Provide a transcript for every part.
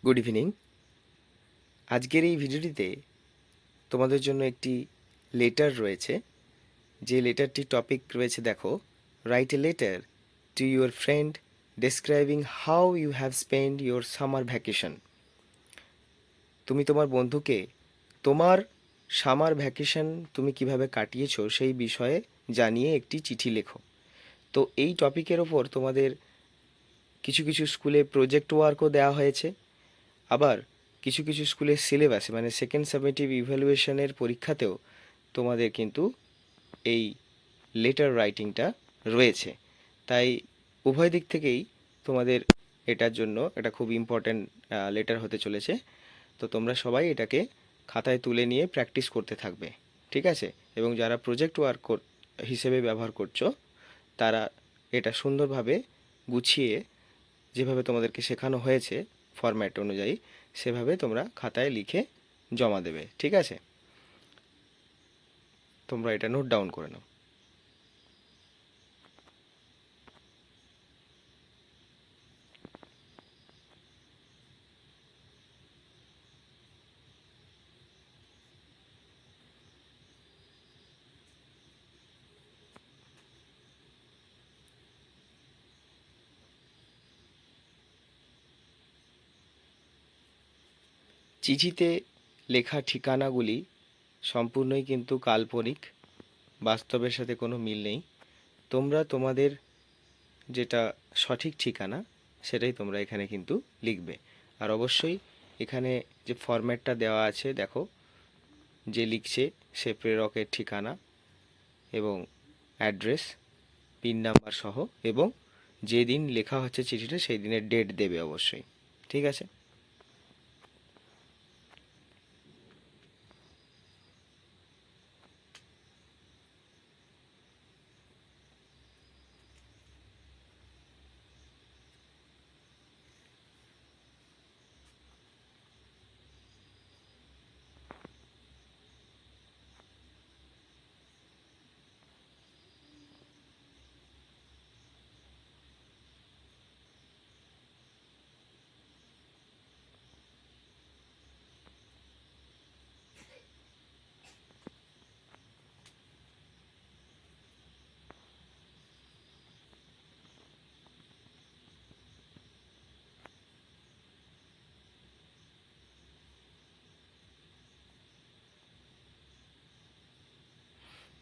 Good evening. আজকের এই ভিডিওটিতে তোমাদের জন্য একটি লেটার রয়েছে। যে লেটারটির টপিক রয়েছে, দেখো, write a letter to your friend describing how you have spend your summer vacation. তুমি তোমার বন্ধুকে তোমার সামার ভ্যাকেশন তুমি কিভাবে কাটিয়েছো সেই বিষয়ে জানিয়ে একটি চিঠি লেখো। তো এই টপিকের ওপর তোমাদের কিছু কিছু স্কুলে প্রজেক্ট ওয়ার্কও দেওয়া হয়েছে। আবার কিছু কিছু স্কুলের সিলেবাসে মানে সেকেন্ড সামেটিভ ইভ্যালুয়েশনের পরীক্ষাতেও তোমাদের কিন্তু এই লেটার রাইটিংটা রয়েছে। তাই উভয় দিক থেকেই তোমাদের এটার জন্য এটা খুব ইম্পর্ট্যান্ট লেটার হতে চলেছে। তো তোমরা সবাই এটাকে খাতায় তুলে নিয়ে প্র্যাকটিস করতে থাকবে, ঠিক আছে? এবং যারা প্রজেক্ট ওয়ার্ক হিসেবে ব্যবহার করছো তারা এটা সুন্দরভাবে গুছিয়ে, যেভাবে তোমাদেরকে শেখানো হয়েছে ফরম্যাট অনুযায়ী, সেভাবে তোমরা খাতায় লিখে জমা দেবে, ঠিক আছে? তোমরা এটা নোট ডাউন করে নাও। চিঠিতে লেখা ঠিকানাগুলি সম্পূর্ণই কিন্তু কাল্পনিক, বাস্তবের সাথে কোনো মিল নেই। তোমরা তোমাদের যেটা সঠিক ঠিকানা সেটাই তোমরা এখানে কিন্তু লিখবে। আর অবশ্যই এখানে যে ফরম্যাটটা দেওয়া আছে, দেখো, যে লিখছে সে প্রেরকের ঠিকানা এবং অ্যাড্রেস, পিন নাম্বার সহ, এবং যেদিন লেখা হচ্ছে চিঠিটা সেই দিনের ডেট দেবে অবশ্যই, ঠিক আছে?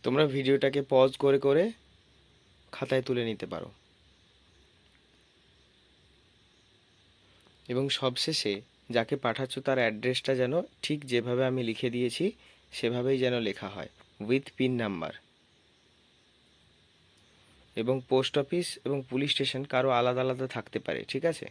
তোমরা ভিডিওটাকে পজ করে করে খাতায় তুলে নিতে পারো। এবং সবশেষে যাকে পাঠাচ্ছ তার অ্যাড্রেসটা যেন ঠিক যেভাবে আমি লিখে দিয়েছি সেভাবেই যেন লেখা হয়, উইথ পিন নাম্বার। এবং পোস্ট অফিস এবং পুলিশ স্টেশন কারো আলাদা আলাদা থাকতে পারে, ঠিক আছে?